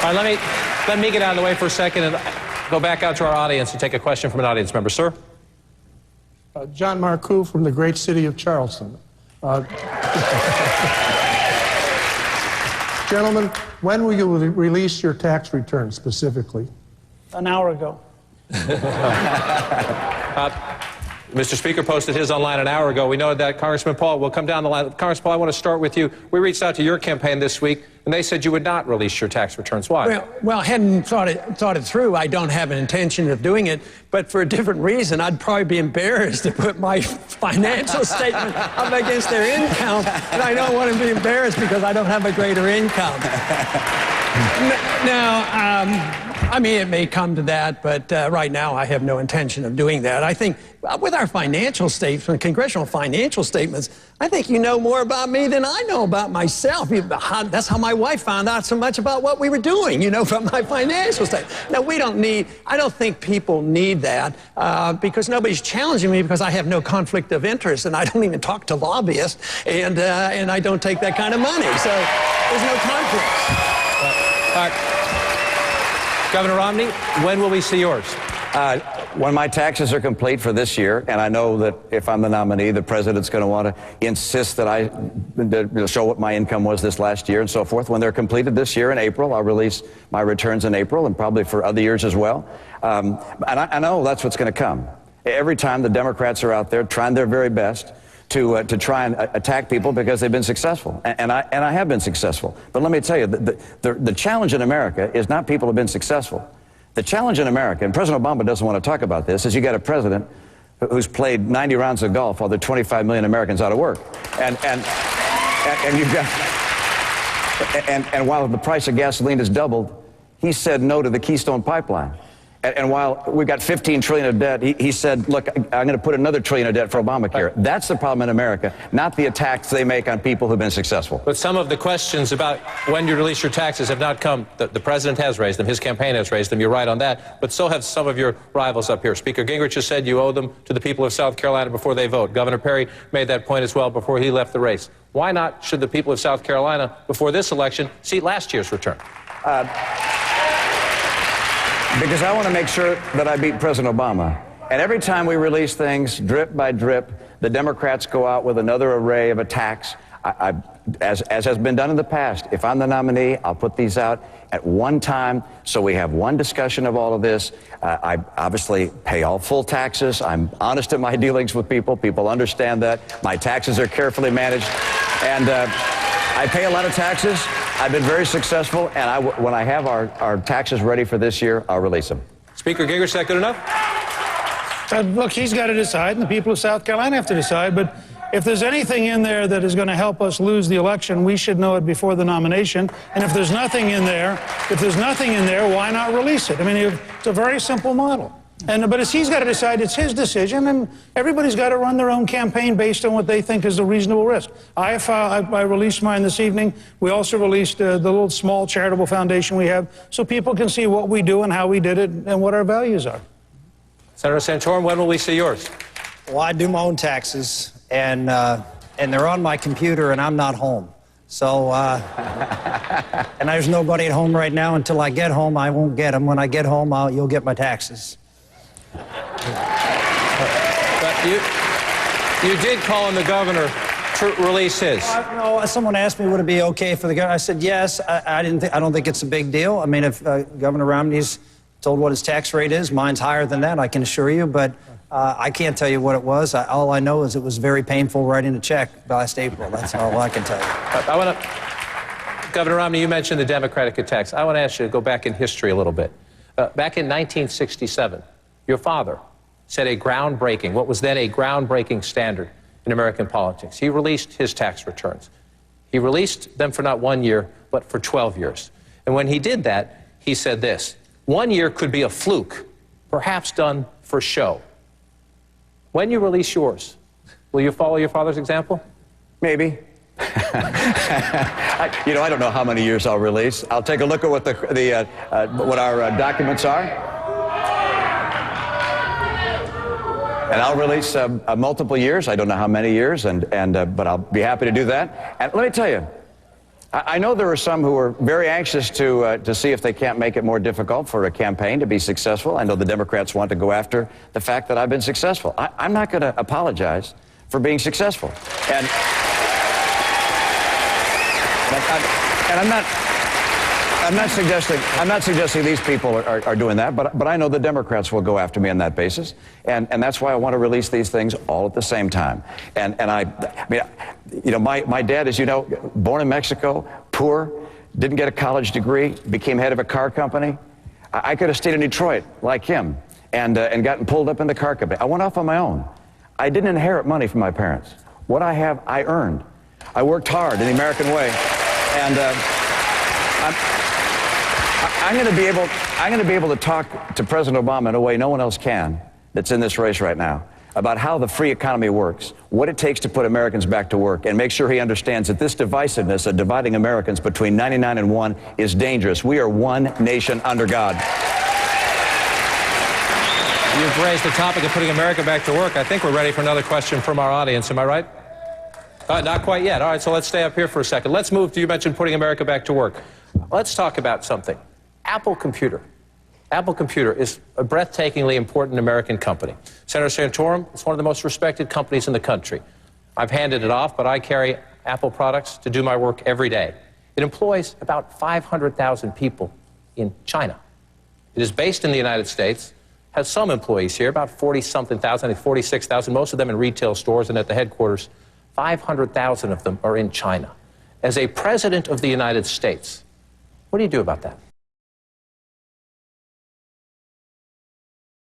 All right, let me get out of the way for a second and go back out to our audience and take a question from an audience member. Sir? John Marcoux from the great city of Charleston. Gentlemen, when will you release your tax return specifically? An hour ago. Mr. Speaker posted his online an hour ago. We know that. Congressman Paul, we'll come down the line. Congressman Paul, I want to start with you. We reached out to your campaign this week, and they said you would not release your tax returns. Why? Well, I hadn't thought it through. I don't have an intention of doing it, but for a different reason. I'd probably be embarrassed to put my financial statement up against their income, and I don't want to be embarrassed because I don't have a greater income. Now, I mean, it may come to that, but right now I have no intention of doing that. I think with our financial statements, congressional financial statements, I think you know more about me than I know about myself. That's how my wife found out so much about what we were doing, from my financial statement. Now, I don't think people need that because nobody's challenging me because I have no conflict of interest and I don't even talk to lobbyists and I don't take that kind of money. So there's no conflict. All right. Governor Romney, when will we see yours? When my taxes are complete for this year, and I know that if I'm the nominee, the president's going to want to insist that I show what my income was this last year and so forth. When they're completed this year in April, I'll release my returns in April and probably for other years as well. And I know that's what's going to come. Every time the Democrats are out there trying their very best to try and attack people because they've been successful. And I have been successful. But let me tell you, the challenge in America is not people who have been successful. The challenge in America, and President Obama doesn't want to talk about this, is you got a president who's played 90 rounds of golf while there are 25 million Americans out of work. And you've got, and while the price of gasoline has doubled, he said no to the Keystone Pipeline. And while we've got $15 trillion of debt, he said, look, I'm going to put another $1 trillion of debt for Obamacare. That's the problem in America, not the attacks they make on people who've been successful. But some of the questions about when you release your taxes have not come. The president has raised them. His campaign has raised them. You're right on that. But so have some of your rivals up here. Speaker Gingrich has said you owe them to the people of South Carolina before they vote. Governor Perry made that point as well before he left the race. Why not should the people of South Carolina, before this election, see last year's return? Because I want to make sure that I beat President Obama. And every time we release things, drip by drip, the Democrats go out with another array of attacks. As has been done in the past, if I'm the nominee, I'll put these out at one time so we have one discussion of all of this. I obviously pay all full taxes. I'm honest in my dealings with people. People understand that. My taxes are carefully managed. And I pay a lot of taxes. I've been very successful, and when I have our taxes ready for this year, I'll release them. Speaker Gingrich, is that good enough? Look, he's got to decide, and the people of South Carolina have to decide, but if there's anything in there that is going to help us lose the election, we should know it before the nomination. And if there's nothing in there, why not release it? I mean, it's a very simple model. But he's got to decide. It's his decision, and everybody's got to run their own campaign based on what they think is a reasonable risk. I released mine this evening. We also released the little small charitable foundation we have so people can see what we do and how we did it and what our values are. Senator Santorum, when will we see yours? Well, I do my own taxes, and they're on my computer, and I'm not home. So, and there's nobody at home right now. Until I get home, I won't get them. When I get home, you'll get my taxes. But you did call on the governor to release his. Someone asked me would it be okay for the governor. I said yes. I don't think it's a big deal. I mean, if Governor Romney's told what his tax rate is, mine's higher than that, I can assure you. But I can't tell you what it was. All I know is it was very painful writing a check last April. That's all I can tell you. Governor Romney, you mentioned the Democratic attacks. I want to ask you to go back in history a little bit. Back in 1967. Your father set what was then a groundbreaking standard in American politics. He released his tax returns. He released them for not 1 year, but for 12 years. And when he did that, he said this: 1 year could be a fluke, perhaps done for show. When you release yours, will you follow your father's example? Maybe. I don't know how many years I'll release. I'll take a look at what what our documents are. And I'll release multiple years. I don't know how many years, but I'll be happy to do that. And let me tell you, I know there are some who are very anxious to see if they can't make it more difficult for a campaign to be successful. I know the Democrats want to go after the fact that I've been successful. I'm not going to apologize for being successful. And I'm not suggesting these people are doing that, but I know the Democrats will go after me on that basis, and that's why I want to release these things all at the same time. And I mean, you know, my dad, as you know, born in Mexico, poor, didn't get a college degree, became head of a car company. I could have stayed in Detroit like him and gotten pulled up in the car company. I went off on my own. I didn't inherit money from my parents. What I have, I earned. I worked hard in the American way, and I'm going to be able to talk to President Obama in a way no one else can that's in this race right now about how the free economy works, what it takes to put Americans back to work, and make sure he understands that this divisiveness of dividing Americans between 99 and 1 is dangerous. We are one nation under God. You've raised the topic of putting America back to work. I think we're ready for another question from our audience. Am I right? Not quite yet. All right, so let's stay up here for a second. Let's move to, you mentioned putting America back to work. Let's talk about something. Apple Computer. Apple Computer is a breathtakingly important American company. Senator Santorum, it's one of the most respected companies in the country. I've handed it off, but I carry Apple products to do my work every day. It employs about 500,000 people in China. It is based in the United States, has some employees here, about 40-something thousand, I think 46,000, most of them in retail stores and at the headquarters. 500,000 of them are in China. As a president of the United States, what do you do about that?